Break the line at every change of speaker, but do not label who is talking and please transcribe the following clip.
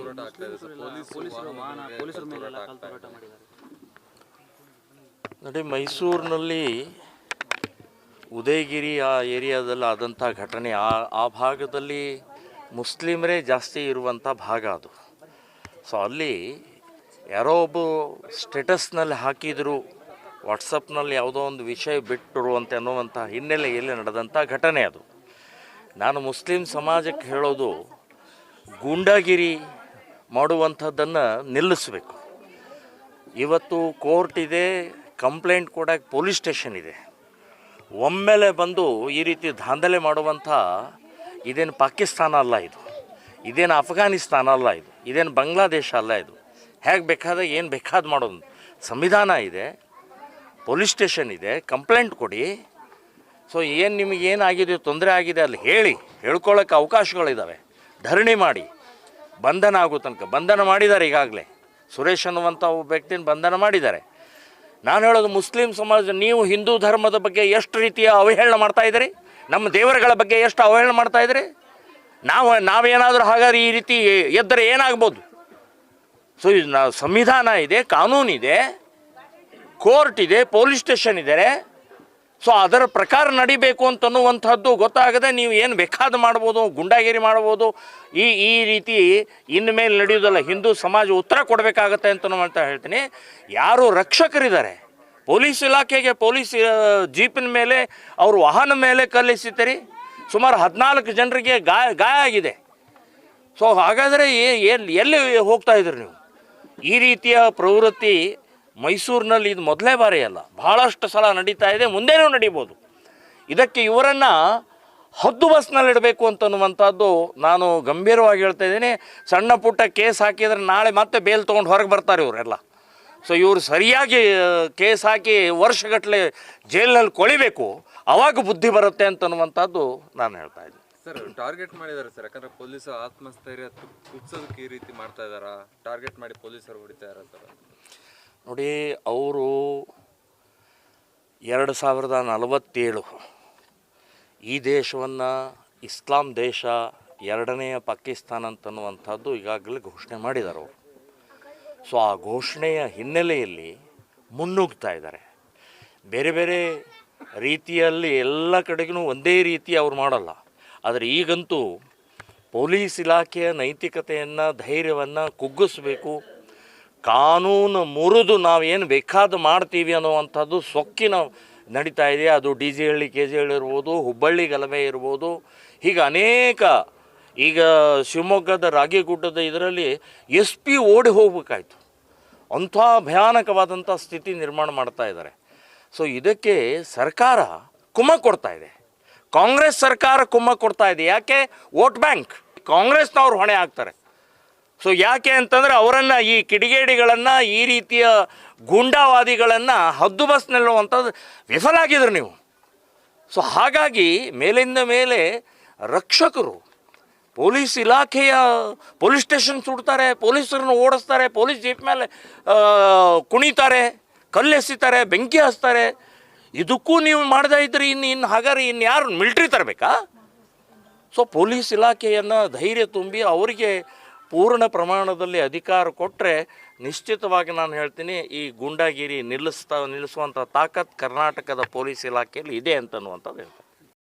ತೂರಾಟ ಆಗ್ತಾ ಇದೆ ಸರ್.
ಪೊಲೀಸರ ಮೇಲೆಲ್ಲ ಕಲ್ಲು ತೂರಾಟ ಮಾಡಿದ್ದಾರೆ.
ನೋಡಿ, ಮೈಸೂರಿನಲ್ಲಿ ಉದಯಗಿರಿ ಆ ಏರಿಯಾದಲ್ಲಿ ಆದಂಥ ಘಟನೆ, ಆ ಭಾಗದಲ್ಲಿ ಮುಸ್ಲಿಮರೇ ಜಾಸ್ತಿ ಇರುವಂಥ ಭಾಗ ಅದು. ಸೊ ಅಲ್ಲಿ ಯಾರೋ ಒಬ್ಬ ಸ್ಟೇಟಸ್ನಲ್ಲಿ ಹಾಕಿದರು, ವಾಟ್ಸಪ್ನಲ್ಲಿ ಯಾವುದೋ ಒಂದು ವಿಷಯ ಬಿಟ್ಟರು ಅಂತ ಅನ್ನುವಂಥ ಹಿನ್ನೆಲೆಯಲ್ಲಿ ನಡೆದಂಥ ಘಟನೆ ಅದು. ನಾನು ಮುಸ್ಲಿಂ ಸಮಾಜಕ್ಕೆ ಹೇಳೋದು, ಗೂಂಡಾಗಿರಿ ಮಾಡುವಂಥದ್ದನ್ನು ನಿಲ್ಲಿಸಬೇಕು. ಇವತ್ತು ಕೋರ್ಟ್ ಇದೆ, ಕಂಪ್ಲೇಂಟ್ ಕೊಡೋಕ್ಕೆ ಪೊಲೀಸ್ ಸ್ಟೇಷನ್ ಇದೆ. ಒಮ್ಮೆಲೆ ಬಂದು ಈ ರೀತಿ ದಾಂಧಲೆ ಮಾಡುವಂಥ ಇದೇನು ಪಾಕಿಸ್ತಾನ ಅಲ್ಲ, ಇದೇನು ಅಫ್ಘಾನಿಸ್ತಾನ ಅಲ್ಲ, ಇದೇನು ಬಾಂಗ್ಲಾದೇಶ ಅಲ್ಲ. ಹೇಗೆ ಬೇಕಾದಾಗ ಏನು ಬೇಕಾದ ಮಾಡೋದು. ಸಂವಿಧಾನ ಇದೆ, ಪೊಲೀಸ್ ಸ್ಟೇಷನ್ ಇದೆ, ಕಂಪ್ಲೇಂಟ್ ಕೊಡಿ. ಸೊ ಏನು ನಿಮಗೇನಾಗಿದೆ, ತೊಂದರೆ ಆಗಿದೆ ಅಲ್ಲಿ ಹೇಳ್ಕೊಳ್ಳೋಕ್ಕೆ ಅವಕಾಶಗಳಿದ್ದಾವೆ. ಧರಣಿ ಮಾಡಿ ಬಂಧನ ಆಗೋ ತನಕ ಬಂಧನ ಮಾಡಿದ್ದಾರೆ. ಈಗಾಗಲೇ ಸುರೇಶ್ ಅನ್ನುವಂಥ ಒಬ್ಬ ವ್ಯಕ್ತಿನ ಬಂಧನ ಮಾಡಿದ್ದಾರೆ. ನಾನು ಹೇಳೋದು, ಮುಸ್ಲಿಂ ಸಮಾಜ, ನೀವು ಹಿಂದೂ ಧರ್ಮದ ಬಗ್ಗೆ ಎಷ್ಟು ರೀತಿಯ ಅವಹೇಳನ ಮಾಡ್ತಾಯಿದ್ದೀರಿ, ನಮ್ಮ ದೇವರುಗಳ ಬಗ್ಗೆ ಎಷ್ಟು ಅವಹೇಳನ ಮಾಡ್ತಾಯಿದ್ದೀರಿ. ನಾವೇನಾದರೂ ಹಾಗಾದ್ರೆ ಈ ರೀತಿ ಎದ್ದರೆ ಏನಾಗ್ಬೋದು? ಸೊ ಸಂವಿಧಾನ ಇದೆ, ಕಾನೂನಿದೆ, ಕೋರ್ಟ್ ಇದೆ, ಪೊಲೀಸ್ ಸ್ಟೇಷನ್ ಇದ್ದಾರೆ. ಸೊ ಅದರ ಪ್ರಕಾರ ನಡಿಬೇಕು ಅಂತನ್ನುವಂಥದ್ದು ಗೊತ್ತಾಗದೆ ನೀವು ಏನು ಬೇಕಾದ ಮಾಡ್ಬೋದು, ಗುಂಡಾಗಿರಿ ಮಾಡ್ಬೋದು. ಈ ರೀತಿ ಇನ್ಮೇಲೆ ನಡೆಯೋದಲ್ಲ. ಹಿಂದೂ ಸಮಾಜ ಉತ್ತರ ಕೊಡಬೇಕಾಗತ್ತೆ ಅಂತ ಹೇಳ್ತೀನಿ. ಯಾರು ರಕ್ಷಕರಿದ್ದಾರೆ, ಪೊಲೀಸ್ ಇಲಾಖೆಗೆ ಪೊಲೀಸ್ ಜೀಪಿನ ಮೇಲೆ, ಅವ್ರ ವಾಹನ ಮೇಲೆ ಕಲ್ಲೆಸಿತೀರಿ. ಸುಮಾರು 14 ಜನರಿಗೆ ಗಾಯ ಆಗಿದೆ. ಸೊ ಹಾಗಾದರೆ ಎಲ್ಲಿ ಹೋಗ್ತಾ ಇದ್ರಿ ನೀವು? ಈ ರೀತಿಯ ಪ್ರವೃತ್ತಿ ಮೈಸೂರಿನಲ್ಲಿ ಇದು ಮೊದಲೇ ಬಾರಿ ಅಲ್ಲ, ಭಾಳಷ್ಟು ಸಲ ನಡೀತಾ ಇದೆ, ಮುಂದೇನೂ ನಡೀಬೋದು. ಇದಕ್ಕೆ ಇವರನ್ನು ಹದ್ದು ಬಸ್ನಲ್ಲಿಡಬೇಕು ಅಂತನ್ನುವಂಥದ್ದು ನಾನು ಗಂಭೀರವಾಗಿ ಹೇಳ್ತಾ ಇದ್ದೀನಿ. ಸಣ್ಣ ಪುಟ್ಟ ಕೇಸ್ ಹಾಕಿದರೆ ನಾಳೆ ಮತ್ತೆ ಬೇಲ್ ತೊಗೊಂಡು ಹೊರಗೆ ಬರ್ತಾರೆ ಇವರೆಲ್ಲ. ಸೊ ಇವರು ಸರಿಯಾಗಿ ಕೇಸ್ ಹಾಕಿ ವರ್ಷಗಟ್ಟಲೆ ಜೈಲಿನಲ್ಲಿ ಕೊಳಿಬೇಕು, ಅವಾಗ ಬುದ್ಧಿ ಬರುತ್ತೆ ಅಂತನ್ನುವಂಥದ್ದು ನಾನು ಹೇಳ್ತಾ ಇದ್ದೀನಿ.
ಸರ್, ಟಾರ್ಗೆಟ್ ಮಾಡಿದ್ದಾರೆ ಸರ್, ಯಾಕಂದರೆ ಪೊಲೀಸರು ಆತ್ಮಸ್ಥೈರ್ಯ ಕುಗ್ಸೋದಕ್ಕೆ ಈ ರೀತಿ ಮಾಡ್ತಾ ಇದ್ದಾರಾ? ಟಾರ್ಗೆಟ್ ಮಾಡಿ ಪೊಲೀಸರು ಹೊಡಿತಾ ಇದ್ದಾರೆ ಸರ್.
ನೋಡಿ, ಅವರು 2047 ಈ ದೇಶವನ್ನು ಇಸ್ಲಾಂ ದೇಶ, ಎರಡನೆಯ ಪಾಕಿಸ್ತಾನ ಅಂತನ್ನುವಂಥದ್ದು ಈಗಾಗಲೇ ಘೋಷಣೆ ಮಾಡಿದ್ದಾರೆ ಅವರು. ಸೊ ಆ ಘೋಷಣೆಯ ಹಿನ್ನೆಲೆಯಲ್ಲಿ ಮುನ್ನುಗ್ತಾ ಇದ್ದಾರೆ. ಬೇರೆ ಬೇರೆ ರೀತಿಯಲ್ಲಿ ಎಲ್ಲ ಕಡೆಗೂ ಒಂದೇ ರೀತಿ ಅವ್ರು ಮಾಡಲ್ಲ. ಆದರೆ ಈಗಂತೂ ಪೊಲೀಸ್ ಇಲಾಖೆಯ ನೈತಿಕತೆಯನ್ನು, ಧೈರ್ಯವನ್ನು ಕುಗ್ಗಿಸ್ಬೇಕು. ಕಾನೂನು ಮುರಿದು ನಾವೇನು ಬೇಕಾದ ಮಾಡ್ತೀವಿ ಅನ್ನುವಂಥದ್ದು ಸೊಕ್ಕಿನ ನಡೀತಾ ಇದೆ. ಅದು DJ ಹಳ್ಳಿ KG ಹಳ್ಳಿ ಇರ್ಬೋದು, ಹುಬ್ಬಳ್ಳಿ ಗಲಭೆ ಇರ್ಬೋದು, ಹೀಗೆ ಅನೇಕ. ಈಗ ಶಿವಮೊಗ್ಗದ ರಾಗಿಗುಡ್ಡದ ಇದರಲ್ಲಿ SP ಓಡಿ ಹೋಗ್ಬೇಕಾಯ್ತು. ಅಂಥ ಭಯಾನಕವಾದಂಥ ಸ್ಥಿತಿ ನಿರ್ಮಾಣ ಮಾಡ್ತಾ ಇದ್ದಾರೆ. ಸೊ ಇದಕ್ಕೆ ಸರ್ಕಾರ ಕುಮ್ಮಕ್ಕು ಕೊಡ್ತಾ ಇದೆ, ಕಾಂಗ್ರೆಸ್ ಸರ್ಕಾರ ಕುಮ್ಮಕ್ಕು ಕೊಡ್ತಾ ಇದೆ. ಯಾಕೆ? ವೋಟ್ ಬ್ಯಾಂಕ್, ಕಾಂಗ್ರೆಸ್ನವ್ರು ಹೊಣೆ ಆಗ್ತಾರೆ. ಸೊ ಯಾಕೆ ಅಂತಂದರೆ ಅವರನ್ನು, ಈ ಕಿಡಿಗೇಡಿಗಳನ್ನು, ಈ ರೀತಿಯ ಗೂಂಡಾವಾದಿಗಳನ್ನು ಹದ್ದು ಬಸ್ ನಿಲ್ಲುವಂಥದ್ದು ವಿಫಲ ಆಗಿದ್ರು ನೀವು. ಸೊ ಹಾಗಾಗಿ ಮೇಲಿಂದ ಮೇಲೆ ರಕ್ಷಕರು, ಪೊಲೀಸ್ ಇಲಾಖೆಯ ಪೊಲೀಸ್ ಸ್ಟೇಷನ್ ಸುಡ್ತಾರೆ, ಪೊಲೀಸರನ್ನು ಓಡಿಸ್ತಾರೆ, ಪೊಲೀಸ್ ಜೀಪ್ ಮೇಲೆ ಕುಣಿತಾರೆ, ಕಲ್ಲೆಸಿತಾರೆ, ಬೆಂಕಿ ಹಚ್ತಾರೆ. ಇದಕ್ಕೂ ನೀವು ಮಾಡದೇ ಇದ್ರಿ ಹಾಗಾದ್ರೆ ಯಾರು ಮಿಲ್ಟ್ರಿ ತರಬೇಕಾ? ಸೊ ಪೊಲೀಸ್ ಇಲಾಖೆಯನ್ನು ಧೈರ್ಯ ತುಂಬಿ ಅವರಿಗೆ ಪೂರ್ಣ ಪ್ರಮಾಣದಲ್ಲಿ ಅಧಿಕಾರ ಕೊಟ್ಟರೆ ನಿಶ್ಚಿತವಾಗಿ ನಾನು ಹೇಳ್ತೀನಿ, ಈ ಗೂಂಡಾಗಿರಿ ನಿಲ್ಲಿಸುವಂಥ ತಾಕತ್ ಕರ್ನಾಟಕದ ಪೊಲೀಸ್ ಇಲಾಖೆಯಲ್ಲಿ ಇದೆ ಅಂತನ್ನುವಂಥದ್ದು ಹೇಳ್ತಾರೆ.